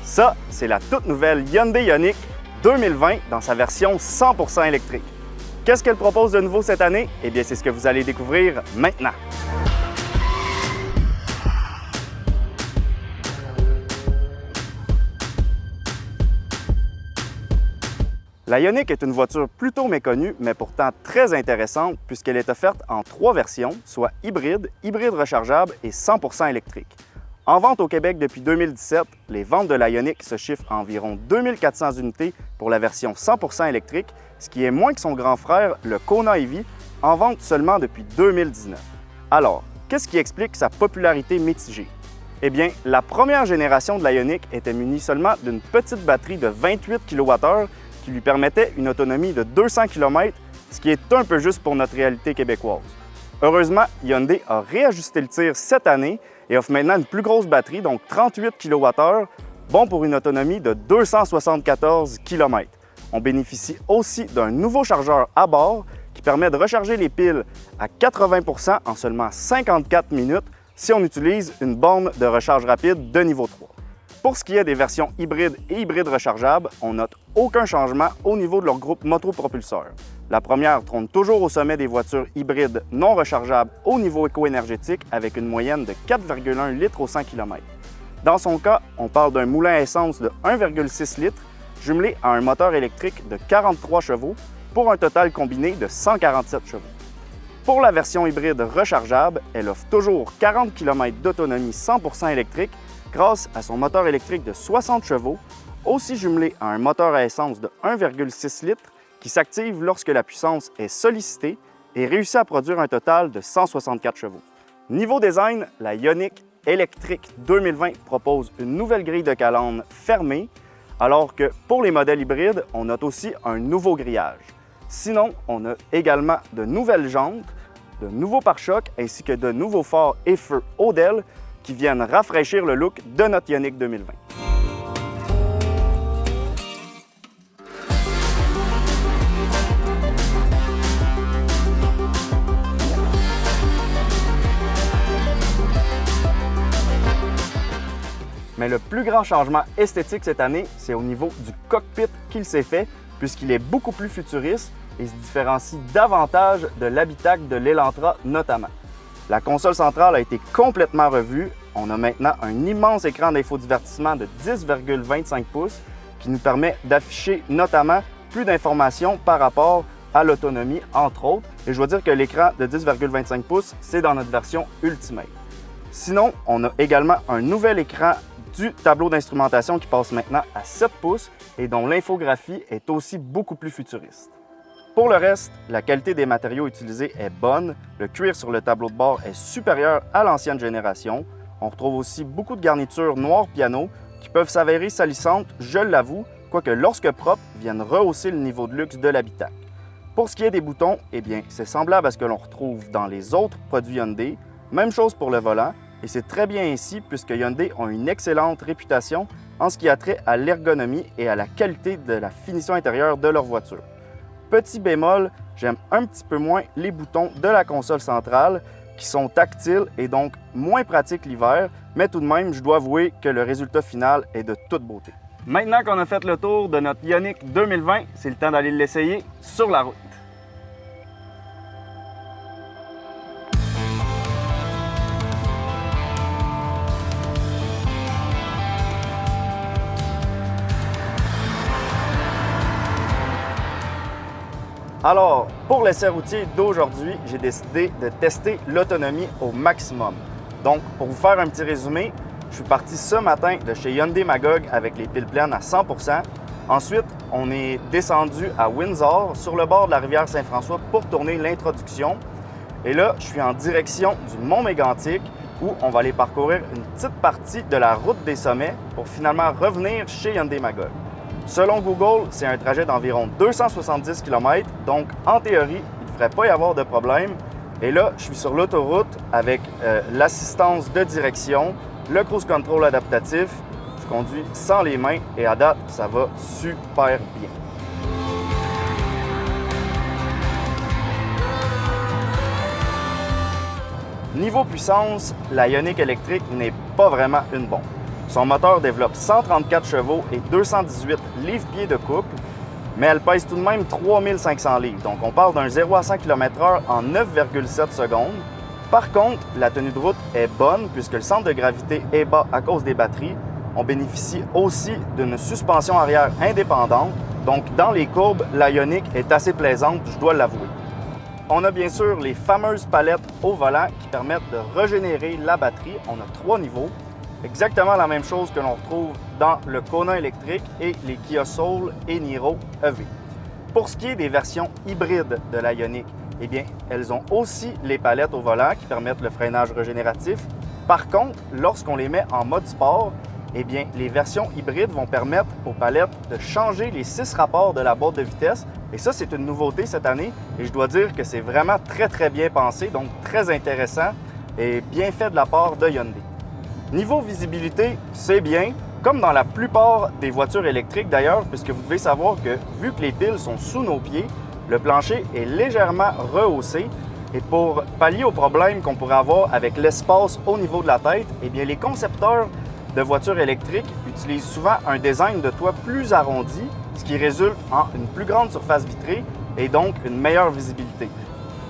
Ça, c'est la toute nouvelle Hyundai Ioniq 2020 dans sa version 100% électrique. Qu'est-ce qu'elle propose de nouveau cette année? Eh bien, c'est ce que vous allez découvrir maintenant. La Ioniq est une voiture plutôt méconnue, mais pourtant très intéressante puisqu'elle est offerte en 3 versions, soit hybride, hybride rechargeable et 100% électrique. En vente au Québec depuis 2017, les ventes de la Ioniq se chiffrent à environ 2400 unités pour la version 100% électrique, ce qui est moins que son grand frère, le Kona EV, en vente seulement depuis 2019. Alors, qu'est-ce qui explique sa popularité mitigée? Eh bien, la première génération de la Ioniq était munie seulement d'une petite batterie de 28 kWh qui lui permettait une autonomie de 200 km, ce qui est un peu juste pour notre réalité québécoise. Heureusement, Hyundai a réajusté le tir cette année et offre maintenant une plus grosse batterie, donc 38 kWh, bon pour une autonomie de 274 km. On bénéficie aussi d'un nouveau chargeur à bord qui permet de recharger les piles à 80 % en seulement 54 minutes si on utilise une borne de recharge rapide de niveau 3. Pour ce qui est des versions hybrides et hybrides rechargeables, on note aucun changement au niveau de leur groupe motopropulseur. La première trône toujours au sommet des voitures hybrides non rechargeables au niveau éco-énergétique avec une moyenne de 4,1 litres au 100 km. Dans son cas, on parle d'un moulin à essence de 1,6 litres jumelé à un moteur électrique de 43 chevaux pour un total combiné de 147 chevaux. Pour la version hybride rechargeable, elle offre toujours 40 km d'autonomie 100% électrique grâce à son moteur électrique de 60 chevaux, aussi jumelé à un moteur à essence de 1,6 litres qui s'active lorsque la puissance est sollicitée et réussit à produire un total de 164 chevaux. Niveau design, la Ioniq électrique 2020 propose une nouvelle grille de calandre fermée, alors que pour les modèles hybrides, on note aussi un nouveau grillage. Sinon, on a également de nouvelles jantes, de nouveaux pare-chocs ainsi que de nouveaux phares et feux Odell qui viennent rafraîchir le look de notre Ioniq 2020. Mais le plus grand changement esthétique cette année, c'est au niveau du cockpit qu'il s'est fait, puisqu'il est beaucoup plus futuriste et se différencie davantage de l'habitacle de l'Elantra notamment. La console centrale a été complètement revue. On a maintenant un immense écran d'infodivertissement de 10,25 pouces qui nous permet d'afficher notamment plus d'informations par rapport à l'autonomie, entre autres. Et je dois dire que l'écran de 10,25 pouces, c'est dans notre version Ultimate. Sinon, on a également un nouvel écran du tableau d'instrumentation qui passe maintenant à 7 pouces et dont l'infographie est aussi beaucoup plus futuriste. Pour le reste, la qualité des matériaux utilisés est bonne, le cuir sur le tableau de bord est supérieur à l'ancienne génération. On retrouve aussi beaucoup de garnitures noir piano qui peuvent s'avérer salissantes, je l'avoue, quoique lorsque propres, viennent rehausser le niveau de luxe de l'habitacle. Pour ce qui est des boutons, eh bien, c'est semblable à ce que l'on retrouve dans les autres produits Hyundai. Même chose pour le volant, et c'est très bien ainsi puisque Hyundai a une excellente réputation en ce qui a trait à l'ergonomie et à la qualité de la finition intérieure de leur voiture. Petit bémol, j'aime un petit peu moins les boutons de la console centrale qui sont tactiles et donc moins pratiques l'hiver, mais tout de même, je dois avouer que le résultat final est de toute beauté. Maintenant qu'on a fait le tour de notre Ioniq 2020, c'est le temps d'aller l'essayer sur la route. Alors, pour l'essai routier d'aujourd'hui, j'ai décidé de tester l'autonomie au maximum. Donc, pour vous faire un petit résumé, je suis parti ce matin de chez Hyundai Magog avec les piles pleines à 100%. Ensuite, on est descendu à Windsor, sur le bord de la rivière Saint-François, pour tourner l'introduction. Et là, je suis en direction du Mont Mégantic, où on va aller parcourir une petite partie de la route des sommets pour finalement revenir chez Hyundai Magog. Selon Google, c'est un trajet d'environ 270 km, donc en théorie, il ne devrait pas y avoir de problème. Et là, je suis sur l'autoroute avec l'assistance de direction, le cruise control adaptatif. Je conduis sans les mains et à date, ça va super bien. Niveau puissance, la Ioniq électrique n'est pas vraiment une bombe. Son moteur développe 134 chevaux et 218 livres-pieds de couple, mais elle pèse tout de même 3500 livres. Donc on parle d'un 0 à 100 km/h en 9,7 secondes. Par contre, la tenue de route est bonne puisque le centre de gravité est bas à cause des batteries. On bénéficie aussi d'une suspension arrière indépendante. Donc dans les courbes, la Ioniq est assez plaisante, je dois l'avouer. On a bien sûr les fameuses palettes au volant qui permettent de régénérer la batterie. On a 3 niveaux. Exactement la même chose que l'on retrouve dans le Kona électrique et les Kia Soul et Niro EV. Pour ce qui est des versions hybrides de la Ioniq, eh bien, elles ont aussi les palettes au volant qui permettent le freinage régénératif. Par contre, lorsqu'on les met en mode sport, eh bien, les versions hybrides vont permettre aux palettes de changer les 6 rapports de la boîte de vitesse. Et ça, c'est une nouveauté cette année et je dois dire que c'est vraiment très bien pensé, donc très intéressant et bien fait de la part de Hyundai. Niveau visibilité, c'est bien, comme dans la plupart des voitures électriques d'ailleurs, puisque vous devez savoir que vu que les piles sont sous nos pieds, le plancher est légèrement rehaussé. Et pour pallier au problème qu'on pourrait avoir avec l'espace au niveau de la tête, eh bien les concepteurs de voitures électriques utilisent souvent un design de toit plus arrondi, ce qui résulte en une plus grande surface vitrée et donc une meilleure visibilité.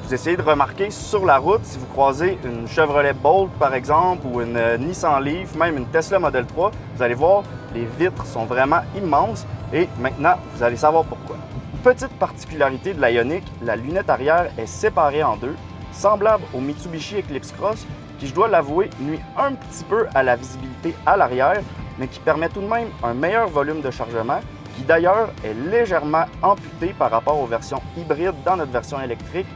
Vous essayez de remarquer sur la route, si vous croisez une Chevrolet Bolt par exemple ou une Nissan Leaf, même une Tesla Model 3, vous allez voir, les vitres sont vraiment immenses et maintenant, vous allez savoir pourquoi. Petite particularité de la Ioniq, la lunette arrière est séparée en deux, semblable au Mitsubishi Eclipse Cross, qui, je dois l'avouer, nuit un petit peu à la visibilité à l'arrière, mais qui permet tout de même un meilleur volume de chargement, qui d'ailleurs est légèrement amputé par rapport aux versions hybrides dans notre version électrique,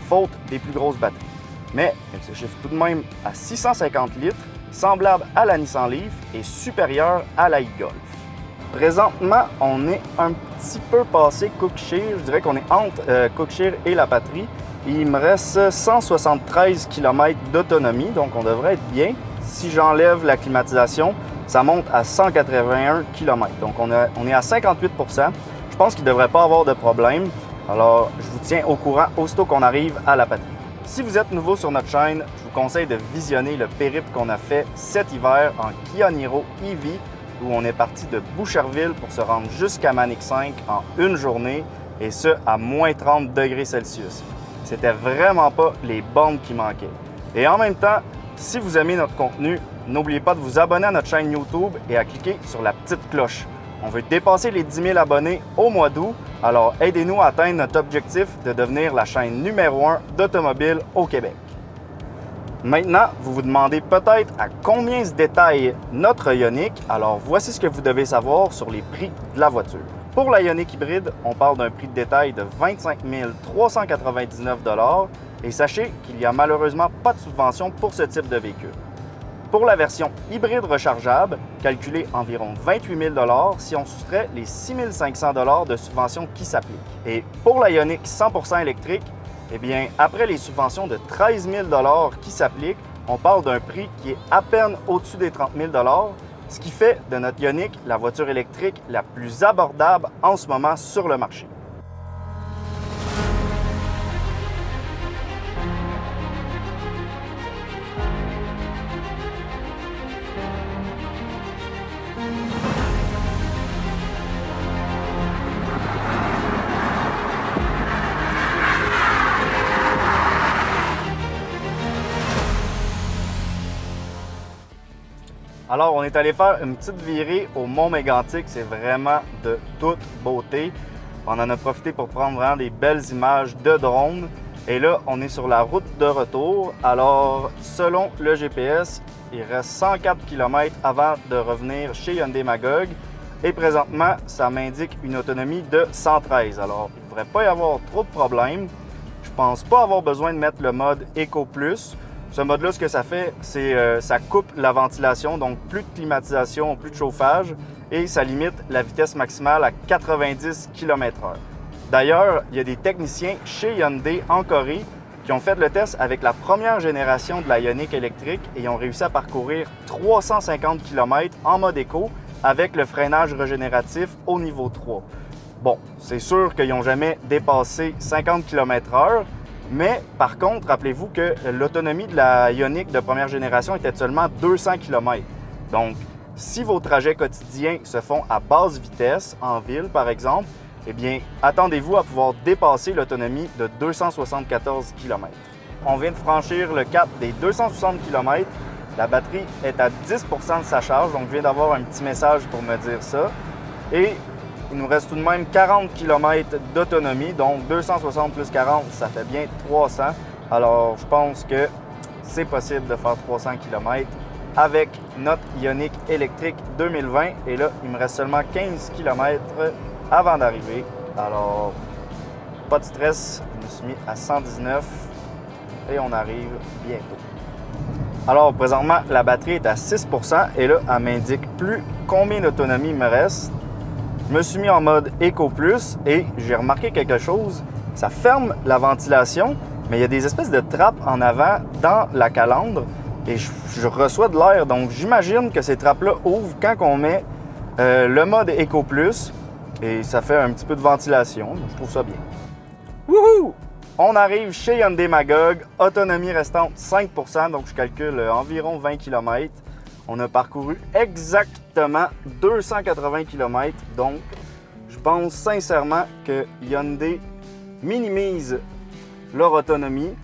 faute des plus grosses batteries. Mais elle se chiffre tout de même à 650 litres, semblable à la Nissan Leaf et supérieure à la e-Golf. Présentement, on est un petit peu passé Cookshare, je dirais qu'on est entre Cookshare et la batterie. Il me reste 173 km d'autonomie, donc on devrait être bien. Si j'enlève la climatisation, ça monte à 181 km. Donc on est à 58 %. Je pense qu'il ne devrait pas avoir de problème. Alors, je vous tiens au courant aussitôt qu'on arrive à la patrie. Si vous êtes nouveau sur notre chaîne, je vous conseille de visionner le périple qu'on a fait cet hiver en Kia Niro EV, où on est parti de Boucherville pour se rendre jusqu'à Manic 5 en une journée, et ce, à moins 30 degrés Celsius. C'était vraiment pas les bornes qui manquaient. Et en même temps, si vous aimez notre contenu, n'oubliez pas de vous abonner à notre chaîne YouTube et à cliquer sur la petite cloche. On veut dépasser les 10 000 abonnés au mois d'août, alors aidez-nous à atteindre notre objectif de devenir la chaîne numéro 1 d'automobile au Québec. Maintenant, vous vous demandez peut-être à combien se détaille notre Ioniq, alors voici ce que vous devez savoir sur les prix de la voiture. Pour la Ioniq hybride, on parle d'un prix de détail de 25 399 $ et sachez qu'il n'y a malheureusement pas de subvention pour ce type de véhicule. Pour la version hybride rechargeable, calculée environ 28 000 $ si on soustrait les 6 500 $ de subventions qui s'appliquent. Et pour la Ioniq 100% électrique, eh bien, après les subventions de 13 000 $ qui s'appliquent, on parle d'un prix qui est à peine au-dessus des 30 000 $, ce qui fait de notre Ioniq la voiture électrique la plus abordable en ce moment sur le marché. Alors, on est allé faire une petite virée au Mont Mégantic. C'est vraiment de toute beauté. On en a profité pour prendre vraiment des belles images de drone. Et là, on est sur la route de retour. Alors, selon le GPS, il reste 104 km avant de revenir chez Hyundai Magog. Et présentement, ça m'indique une autonomie de 113. Alors, il ne devrait pas y avoir trop de problèmes. Je pense pas avoir besoin de mettre le mode Eco Plus. Ce mode-là, ce que ça fait, c'est ça coupe la ventilation, donc plus de climatisation, plus de chauffage, et ça limite la vitesse maximale à 90 km/h. D'ailleurs, il y a des techniciens chez Hyundai en Corée qui ont fait le test avec la première génération de la Ioniq électrique et ils ont réussi à parcourir 350 km en mode éco avec le freinage régénératif au niveau 3. Bon, c'est sûr qu'ils n'ont jamais dépassé 50 km/h, Mais par contre, rappelez-vous que l'autonomie de la Ioniq de première génération était de seulement 200 km. Donc, si vos trajets quotidiens se font à basse vitesse, en ville par exemple, eh bien, attendez-vous à pouvoir dépasser l'autonomie de 274 km. On vient de franchir le cap des 260 km. La batterie est à 10 % de sa charge, donc je viens d'avoir un petit message pour me dire ça. Et il nous reste tout de même 40 km d'autonomie, donc 260 plus 40, ça fait bien 300. Alors, je pense que c'est possible de faire 300 km avec notre Ioniq électrique 2020. Et là, il me reste seulement 15 km avant d'arriver. Alors, pas de stress, je me suis mis à 119 et on arrive bientôt. Alors, présentement, la batterie est à 6 % et là, elle m'indique plus combien d'autonomie il me reste. Je me suis mis en mode Eco Plus et j'ai remarqué quelque chose. Ça ferme la ventilation, mais il y a des espèces de trappes en avant dans la calandre et je reçois de l'air. Donc, j'imagine que ces trappes-là ouvrent quand on met le mode Eco Plus et ça fait un petit peu de ventilation. Donc, je trouve ça bien. Wouhou! On arrive chez Hyundai Magog, autonomie restante 5 %, donc je calcule environ 20 km. On a parcouru exactement 280 km, donc je pense sincèrement que Hyundai minimise leur autonomie,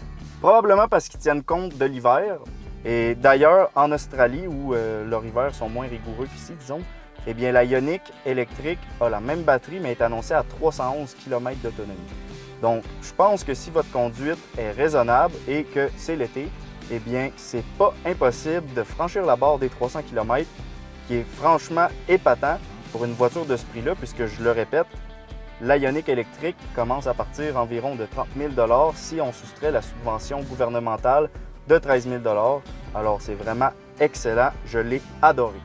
probablement parce qu'ils tiennent compte de l'hiver. Et d'ailleurs, en Australie, où leurs hivers sont moins rigoureux qu'ici, disons, eh bien la Ioniq électrique a la même batterie, mais est annoncée à 311 km d'autonomie. Donc, je pense que si votre conduite est raisonnable et que c'est l'été, eh bien, c'est pas impossible de franchir la barre des 300 km, qui est franchement épatant pour une voiture de ce prix-là, puisque je le répète, la Ioniq électrique commence à partir environ de 30 000 $ si on soustrait la subvention gouvernementale de 13 000 $. Alors, c'est vraiment excellent. Je l'ai adoré.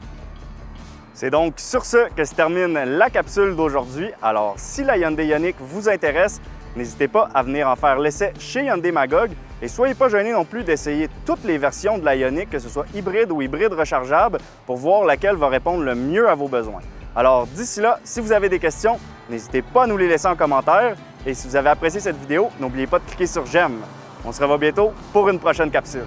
C'est donc sur ce que se termine la capsule d'aujourd'hui. Alors, si la Hyundai Ioniq vous intéresse, n'hésitez pas à venir en faire l'essai chez Hyundai Magog et soyez pas gênés non plus d'essayer toutes les versions de la Ioniq, que ce soit hybride ou hybride rechargeable, pour voir laquelle va répondre le mieux à vos besoins. Alors d'ici là, si vous avez des questions, n'hésitez pas à nous les laisser en commentaire et si vous avez apprécié cette vidéo, n'oubliez pas de cliquer sur j'aime. On se revoit bientôt pour une prochaine capsule.